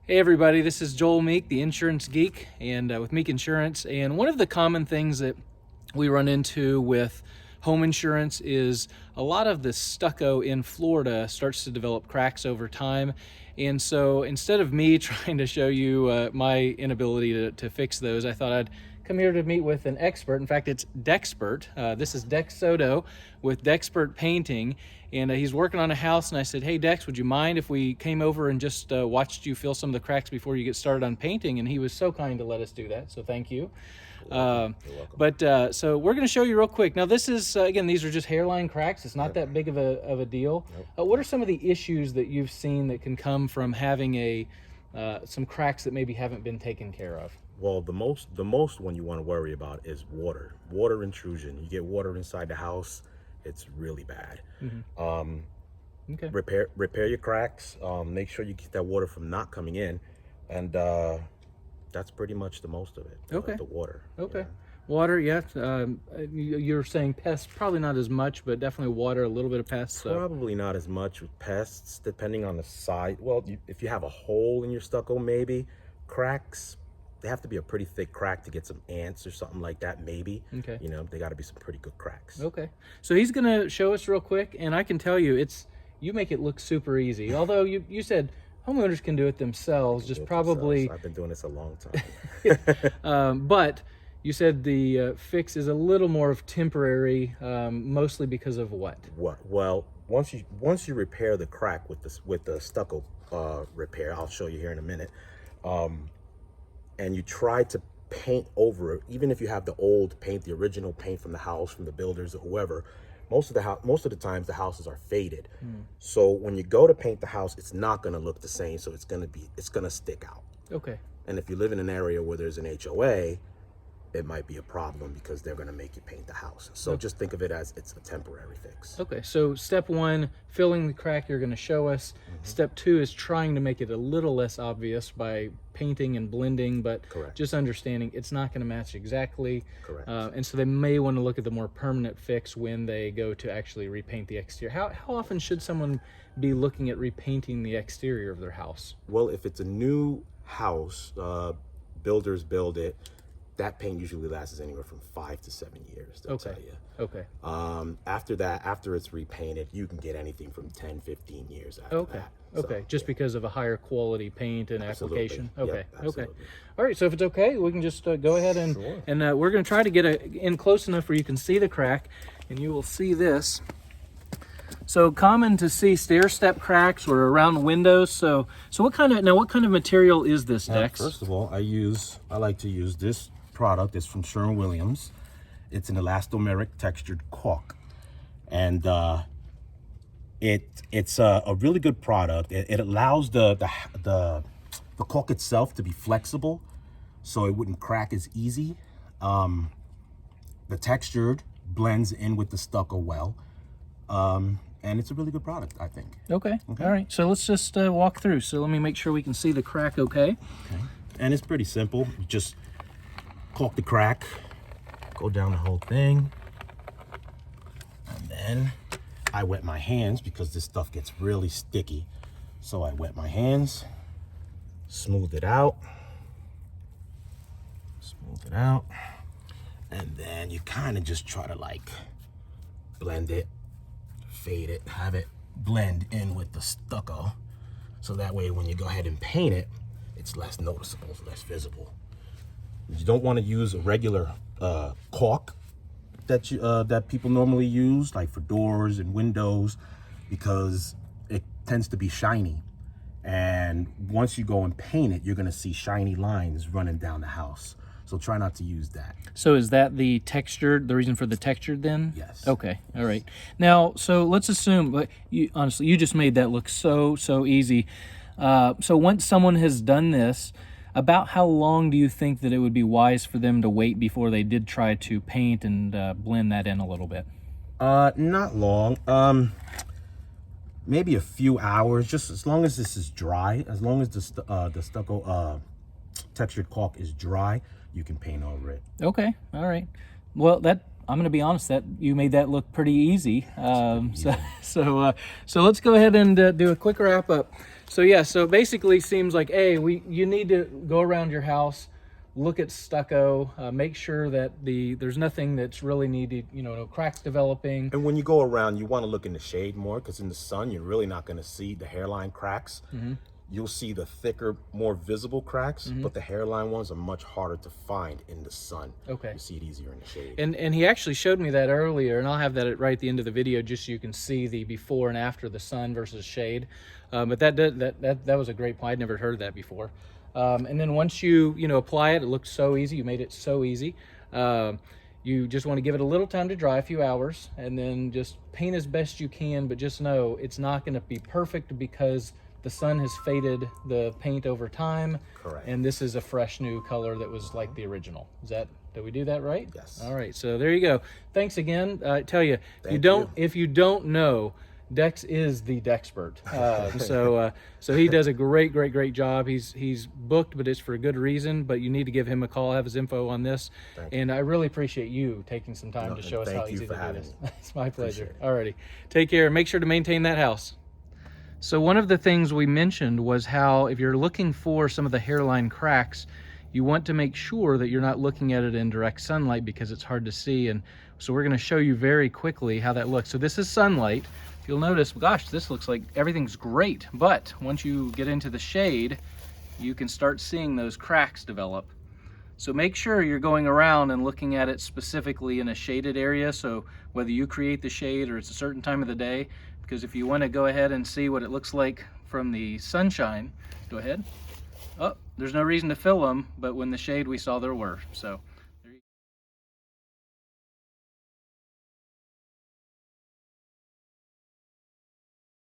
Hey everybody, this is Joel Meek, the insurance geek, and with Meek Insurance. And one of the common things that we run into with home insurance is a lot of the stucco in Florida starts to develop cracks over time. And so instead of me trying to show you my inability to fix those, I thought I'd come here to meet with an expert. In fact, it's Dexpert. This is Soto with Dexpert Painting, and he's working on a house. And I said, "Hey Dex, would you mind if we came over and just watched you fill some of the cracks before you get started on painting?" And he was so kind to let us do that, so thank you. You're welcome. So we're going to show you real quick. Now this is, again, these are just hairline cracks. It's not that big of a deal. What are some of the issues that you've seen that can come from having some cracks that maybe haven't been taken care of? Well, the most one you want to worry about is water intrusion. You get water inside the house, it's really bad. Okay. Repair your cracks. Make sure you keep that water from not coming in, and that's pretty much the most of it. Okay. The water. Okay. Yeah. Water, yeah. You're saying pests, probably not as much, but definitely water, a little bit of pests. So. Probably not as much with pests, depending on the size. Well, if you have a hole in your stucco, maybe. Cracks, they have to be a pretty thick crack to get some ants or something like that, maybe. Okay. You know, they got to be some pretty good cracks. Okay. So he's going to show us real quick, and I can tell you, you make it look super easy. Although you said homeowners can do it themselves, just probably. I've been doing this a long time. But you said the fix is a little more of temporary, mostly because of what? Well, once you repair the crack with the stucco repair, I'll show you here in a minute. And you try to paint over it, even if you have the old paint, the original paint from the house, from the builders or whoever. Most of the times the houses are faded. So when you go to paint the house, it's not going to look the same. So it's going to stick out. Okay. And if you live in an area where there's an HOA, it might be a problem because they're going to make you paint the house. So just think of it as it's a temporary fix. Okay, so step one, filling the crack you're going to show us. Step two is trying to make it a little less obvious by painting and blending, but Correct. just understanding it's not going to match exactly. Correct. And so they may want to look at the more permanent fix when they go to actually repaint the exterior. How often should someone be looking at repainting the exterior of their house? Well, if it's a new house, builders build it, that paint usually lasts anywhere from 5 to 7 years, they'll tell you. Okay. After that, after it's repainted, you can get anything from 10, 15 years after that. Okay, So, just yeah. because of a higher quality paint and Absolutely. application. Yep, Okay, absolutely. All right, so if it's okay, we can just go ahead and Sure. we're going to try to get in close enough where you can see the crack, and you will see this. So common to see stair step cracks or around windows. So what kind of material is this, Dex? First of all, I like to use this product. It's from Sherwin-Williams. It's an elastomeric textured caulk, and it's a really good product. It allows the caulk itself to be flexible, so it wouldn't crack as easy. The textured blends in with the stucco well, and it's a really good product, I think. Okay. All right. So let's just walk through. So let me make sure we can see the crack. Okay. And it's pretty simple. You just caulk the crack, go down the whole thing, and then I wet my hands because this stuff gets really sticky. So I wet my hands, smooth it out, and then you kind of just try to like blend it, fade it, have it blend in with the stucco, so that way when you go ahead and paint it, it's less noticeable, less visible. You don't want to use a regular caulk that people normally use, like for doors and windows, because it tends to be shiny. And once you go and paint it, you're going to see shiny lines running down the house. So try not to use that. So is that the reason for the textured then? Yes. Okay. All right. Now, so let's assume, honestly, you just made that look so easy. So once someone has done this, about how long do you think that it would be wise for them to wait before they did try to paint and blend that in a little bit? Not long. Maybe a few hours, just as long as this is dry, as long as the stucco textured caulk is dry, you can paint over it. Okay. All right. Well, I'm going to be honest, that you made that look pretty easy. So let's go ahead and do a quick wrap up. So yeah, so basically seems like, you need to go around your house, look at stucco, make sure that there's nothing that's really needed, no cracks developing. And when you go around, you want to look in the shade more, because in the sun, you're really not going to see the hairline cracks. You'll see the thicker, more visible cracks, but the hairline ones are much harder to find in the sun. Okay. You see it easier in the shade. And he actually showed me that earlier, and I'll have that right at the end of the video, just so you can see the before and after the sun versus shade. But that was a great point. I'd never heard that before. And then once you apply it, it looks so easy. You made it so easy. You just want to give it a little time to dry, a few hours, and then just paint as best you can. But just know it's not going to be perfect because the sun has faded the paint over time. Correct. And this is a fresh new color that was like the original. Did we do that right? Yes. All right. So there you go. Thanks again. I tell you, if you don't know, Dex is the Dexpert. So he does a great job. He's booked, but it's for a good reason. But you need to give him a call. I have his info on this. And I really appreciate you taking some time to show us how easy to do this. It's my pleasure. Alrighty, take care. Make sure to maintain that house. So one of the things we mentioned was how if you're looking for some of the hairline cracks, you want to make sure that you're not looking at it in direct sunlight because it's hard to see. And so we're going to show you very quickly how that looks. So this is sunlight. You'll notice, gosh, this looks like everything's great. But once you get into the shade, you can start seeing those cracks develop. So make sure you're going around and looking at it specifically in a shaded area. So whether you create the shade or it's a certain time of the day, because if you want to go ahead and see what it looks like from the sunshine, go ahead. Oh, there's no reason to fill them, but when the shade we saw there were. So